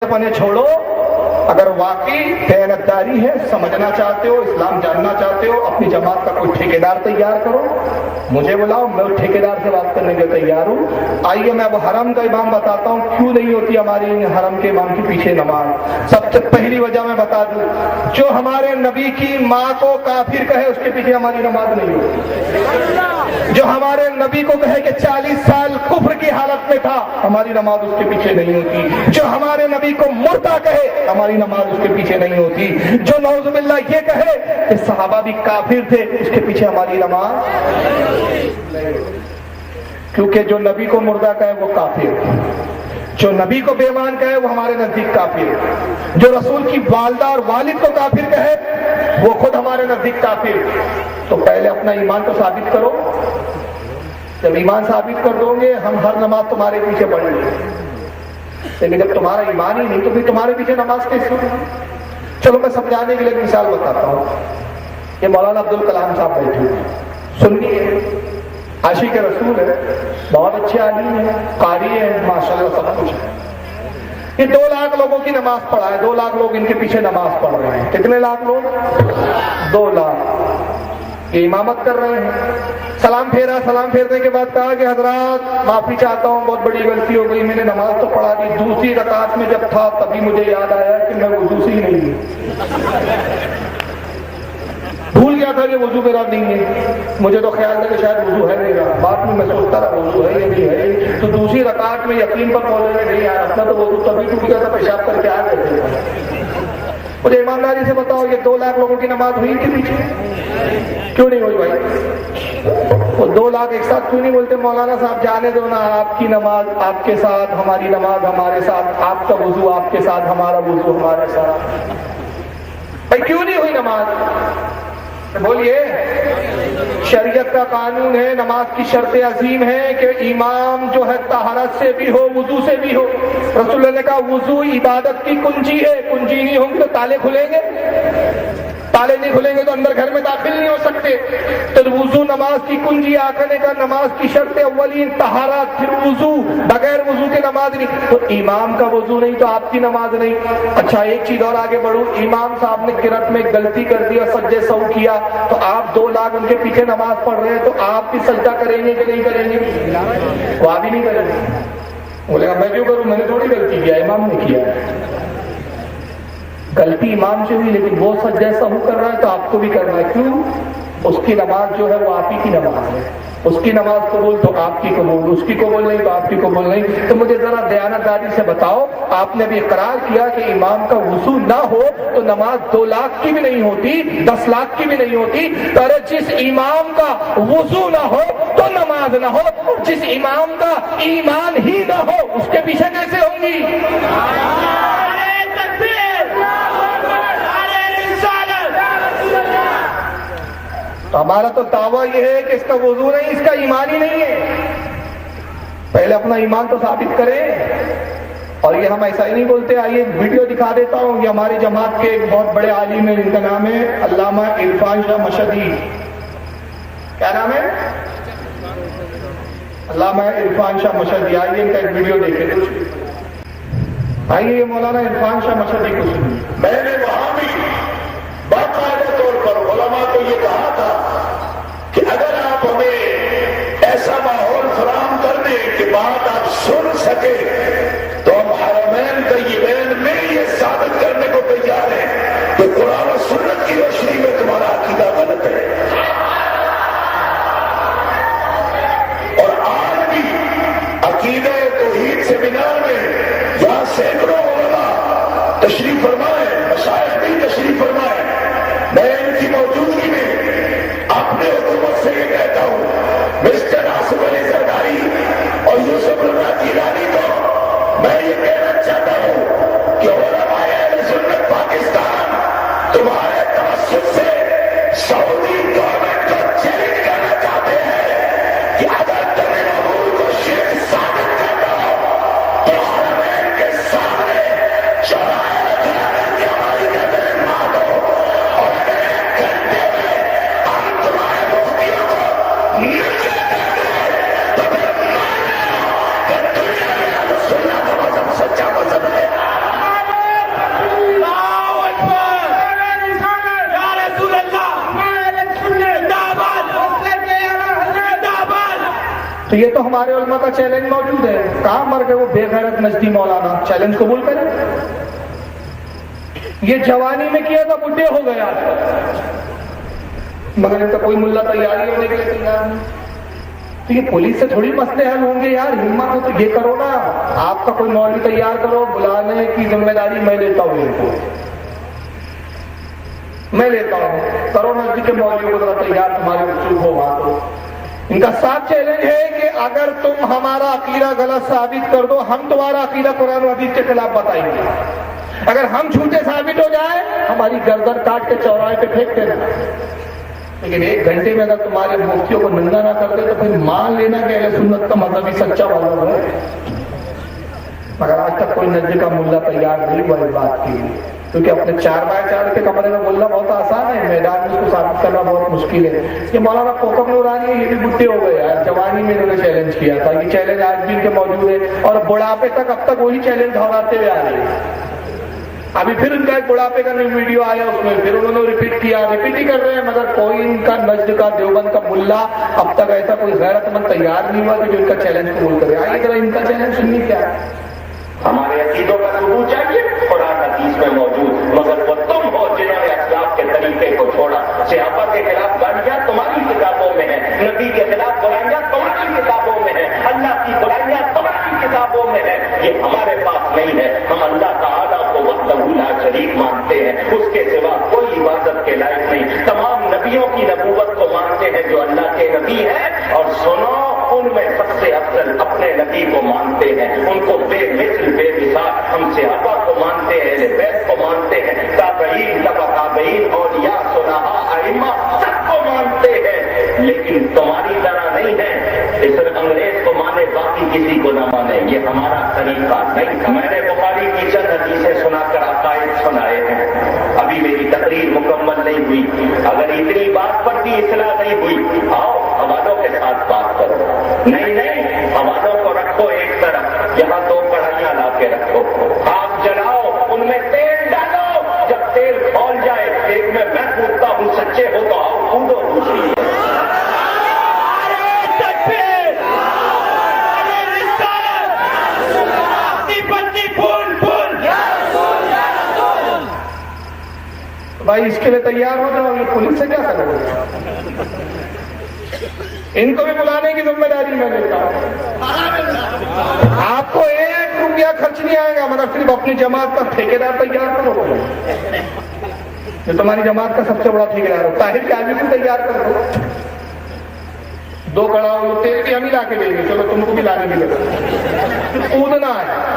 बचपने छोड़ो। अगर वाकई दयानतदारी है, समझना चाहते हो, इस्लाम जानना चाहते हो, अपनी जमात का कोई ठेकेदार तैयार करो, मुझे बुलाओ, मैं ठेकेदार से बात करने के तैयार हूँ। आइए मैं अब हरम का इमाम बताता हूँ क्यों नहीं होती हमारी हरम के इमाम के पीछे नमाज। सबसे पहली वजह मैं बता दूं, जो हमारे नबी की माँ को काफिर कहे उसके पीछे हमारी नमाज नहीं होती। जो हमारे नबी को कहे कि 40 साल कुफ्र की हालत में था, हमारी नमाज उसके पीछे नहीं होती। जो हमारे नबी को मुर्दा कहे, हमारी नमाज उसके पीछे नहीं होती। जो नौजुबिल्लाह ये कहे कि सहाबा भी काफिर थे, उसके पीछे हमारी नमाज, क्योंकि जो नबी को मुर्दा कहे वो काफिर, जो नबी को बेईमान कहे वो हमारे नजदीक काफिर, जो रसूल की वालिदा और वालिद को काफिर कहे वो खुद हमारे नजदीक काफिर। तो पहले अपना ईमान तो साबित करो। जब ईमान साबित कर दोगे हम हर नमाज तुम्हारे पीछे पढ़ेंगे, लेकिन जब तुम्हारा ईमान ही नहीं तो फिर तुम्हारे पीछे नमाज कैसे होगी? चलो मैं समझाने के लिए एक मिसाल बताता हूँ। ये मौलाना अब्दुल कलाम साहब बैठे हुए, सुन्नी आशिक रसूल है, बहुत अच्छे आलिम है, कारी है, माशाल्लाह सब कुछ है। ये 2 लाख लोगों की नमाज पढ़ा है, 2 लाख लोग इनके पीछे नमाज पढ़ रहे हैं। कितने लाख लोग? 2 लाख। ये इमामत कर रहे हैं। सलाम फेरा, सलाम फेरने के बाद कहा कि हजरात माफी चाहता हूँ, बहुत बड़ी गलती हो गई, मैंने नमाज तो पढ़ा दी। दूसरी रकात में जब था तभी मुझे याद आया कि मैं वुजू से ही नहीं हूँ, भूल गया था कि वुजू मेरा नहीं है। मुझे तो ख्याल था कि शायद वुजू है मेरा, बाद में मैं सोचता रहा वुजू है या नहीं है। तो दूसरी रकात में यकीन पर पहुंचने नहीं आया, अपना तो वुजू तभी टूट गया था, पेशाब करके आ गए थे। मुझे ईमानदारी से बताओ, ये 2 लाख लोगों की नमाज हुई के पीछे? क्यों नहीं हुई भाई? वो 2 लाख एक साथ क्यों नहीं बोलते मौलाना साहब जाने दो ना, आपकी नमाज आपके साथ, हमारी नमाज हमारे साथ, आपका वुजू आपके साथ, हमारा वुजू हमारे साथ। भाई क्यों नहीं हुई नमाज? बोलिए। शरीयत का कानून है, नमाज की शर्त अजीम है कि इमाम जो है तहारत से भी हो, वुजू से भी हो। रसूल ने कहा वुजू इबादत की कुंजी है, कुंजी नहीं होगी तो ताले खुलेंगे, ताले नहीं खुलेंगे तो अंदर घर में दाखिल नहीं हो सकते। तो वुजू नमाज की कुंजी आखने का, नमाज की शर्त अव्वलीन तहारत, फिर वुजू, बगैर वुजू के नमाज नहीं। तो इमाम का वुजू नहीं तो आपकी नमाज नहीं। अच्छा एक चीज और आगे बढ़ू, इमाम साहब ने किरत में गलती कर दी और सज्जे सऊ किया, तो आप 2 लाख उनके पीछे नमाज पढ़ रहे हैं, तो आप भी सजदा करेंगे कि नहीं करेंगे? वो आप भी नहीं करेंगे। बोलेगा मैं क्यों करूं, मैंने थोड़ी गलती किया, इमाम ने किया है। गलती इमाम से हुई, लेकिन वो सज्जा सहू कर रहा है तो आपको भी करना है। क्यों? उसकी नमाज जो है वो आप ही की नमाज है, उसकी नमाज कबूल तो आपकी कबूल, उसकी कबूल नहीं तो आपकी कबूल नहीं। तो मुझे जरा दयानतदारी से बताओ, आपने भी इकरार किया कि इमाम का वुजू ना हो तो नमाज 2 लाख की भी नहीं होती, 10 लाख की भी नहीं होती। तो अरे जिस इमाम का वुजू ना हो तो नमाज ना हो, जिस इमाम का ईमान ही ना हो उसके पीछे कैसे होंगी? तो हमारा तो दावा यह है कि इसका वुजू नहीं, इसका ईमान ही नहीं है। पहले अपना ईमान तो साबित करें। और ये हम ऐसा ही नहीं बोलते। आइए वीडियो दिखा देता हूँ। ये हमारी जमात के एक बहुत बड़े आलिम है, इनका नाम है अल्लामा इरफान शाह मशहदी। क्या नाम है? अल्लामा इरफान शाह मशहदी। आइए इनका एक वीडियो देखें। आइए मौलाना इरफान शाह मशहदी को सुनिए। मैंने वहां भी बाकायदा तौर पर उलमा को ये कहा था कि अगर आप हमें ऐसा माहौल फराहम कर दें कि बात आप सुन सके तो हम हरमैन तय्यबैन में ये साबित करने को तैयार हैं कि कुरान और सुन्नत की रोशनी में तुम्हारा अकीदा गलत है। और आज भी अकीदे तौहीद सेमिनार में जहां सैकड़ों उलमा तशरीफ फरमाए, मशाइख भी तशरीफ फरमाए, मैं इनकी मौजूदगी में अपने हुकूमत से ये कहता हूं, मिस्टर आसिफ अली जरदारी और यूसुफ गिलानी को मैं ये कहना चाहता हूं कि उलमाए अहले सुन्नत पाकिस्तान तुम्हारे तवज्जुह से सऊदी गवर्नमेंट को चैलेंज करना चाहते हैं कि अगर तुम्हें महमूद को शिर्क साबित करना हो तो हरमैन के सामने चौराहे हमारी تو یہ تو ہمارے علماء کا چیلنج موجود ہے. کہاں مر گئے وہ بے غیرت نجدی مولانا؟ چیلنج قبول کریں. یہ جوانی میں کیا تھا، بڈھے ہو گئے آج تک، مگر ان کا کوئی ملا تیاری ہونے کے لیے تیار نہیں. تو یہ پولیس سے تھوڑی مسئلے حل ہوں گے یار. ہمت ہو تو یہ کرو نا، آپ کا کوئی مولوی تیار کرو، بلانے کی ذمہ داری میں لیتا ہوں، ان کو میں لیتا ہوں. کرو نزدیک کے مولوی کو ذرا تیار، تمہارے مقصود ہو وہاں. تو ان کا صاف چیلنج ہے کہ اگر تم ہمارا عقیدہ غلط ثابت کر دو، ہم تمہارا عقیدہ قرآن و حدیث کے خلاف بتائیں گے. اگر ہم جھوٹے ثابت ہو جائیں، ہماری گردن کاٹ کے چوراہے پہ پھینک دینا. لیکن 1 گھنٹے میں اگر تمہارے مفتیوں کو ننگا نہ کرتے تو پھر مان لینا کہ اہل سنت کا مذہب ہی سچا والا ہے. مگر آج تک کوئی نجد کا ملا تیار نہیں ہوا اس بات کے لیے، کیونکہ اپنے 4x4 کے کمرے میں ملا بہت آسان ہے، میدان میں اس کو ثابت کرنا بہت مشکل ہے. یہ مولانا کوکب نورانی ہے، یہ بھی بڈھے ہو گئے یار. جوانی میں انہوں نے چیلنج کیا تھا، یہ چیلنج آج بھی ان کے موجود ہے اور بڑھاپے تک اب تک وہی چیلنج دہراتے ہوئے آ رہے ہیں. ابھی پھر ان کا ایک بڑھاپے کا ویڈیو آیا، اس میں پھر انہوں نے ریپیٹ کیا، ریپیٹ ہی کر رہے ہیں. مگر کوئی ان کا نجد کا دیوبند کا ملا اب تک ایسا کوئی غیرت مند تیار نہیں ہوا کہ جو ان کا چیلنج قبول کرے. آئیے ذرا ان کا چیلنج سنیے کیا ہے. ہمارے عقیدوں کا ثبوت چاہیے، قرآن حدیث میں موجود، مگر وہ تم ہو جنہوں نے اسلاف کے طریقے کو چھوڑا. صحابہ کے خلاف گالیاں تمہاری کتابوں میں ہیں، نبی کے خلاف برائیاں تمہاری کتابوں میں ہیں، اللہ کی برائیاں تمہاری کتابوں میں ہیں. یہ ہمارے پاس نہیں ہے. ہم اللہ تعالیٰ کو وحدہ لا شریک مانتے ہیں، اس کے سوا کوئی عبادت کے لائق نہیں. تمام نبیوں کی نبوت کو مانتے ہیں جو اللہ کے نبی ہیں، اور سنو ان میں سب سے افضل اپنے نبی کو مانتے ہیں، ان کو بے مثل بے مثال. ہم صحابہ کو مانتے ہیں، اہل بیت کو مانتے ہیں، تابعین تبع تابعین، اولیاء صلحاء ائمہ سب کو مانتے ہیں. لیکن تمہاری طرح نہیں ہے کہ صرف انگریز کو مانے باقی کسی کو نہ مانے. یہ ہمارا طریقہ نہیں. میں نے بخاری کی چند حدیثیں سنا کر عقائد سنائے ہیں. ابھی میری تقریر مکمل نہیں ہوئی. اگر اتنی بات پر بھی اصلاح نہیں ہوئی، آؤ حوالوں کے ساتھ بات کرو. نہیں، حوالوں کو رکھو ایک طرف، یہاں 2 کڑھائیاں لا کے رکھو، آگ جلاؤ، ان میں تیل ڈالو. جب تیل کھول جائے، ایک میں کودتا ہوں، سچے ہو تو آؤ کودو دوسری. بھائی اس کے لیے تیار ہو جاؤ. یہ پولیس سے کیا کرو گے؟ ان کو بھی بلانے کی ذمہ داری میں لیتا ہوں. آپ کو 1 روپیہ خرچ نہیں آئے گا، مگر صرف اپنی جماعت کا ٹھیکیدار تیار کرو. جو تمہاری جماعت کا سب سے بڑا ٹھیکیدار ہو، طاہر کے آدمی کو تیار کر دو. 2 کڑا تیل بھی ہم ہی لا کے دیں گے، چلو تم کو بھی لانے کی ضرورت. کودنا ہے،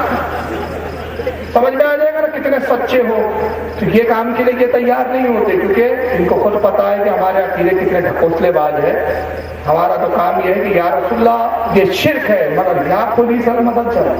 سمجھ میں آ جائے گا نا کتنے سچے ہو. تو یہ کام کے لیے یہ تیار نہیں ہوتے، کیونکہ ان کو خود پتا ہے کہ ہمارے عقیدے کتنے ڈھکوسلے باز ہے. ہمارا تو کام یہ ہے کہ یا رسول اللہ یہ شرک ہے، مگر یا پولیس اور مدد چلو.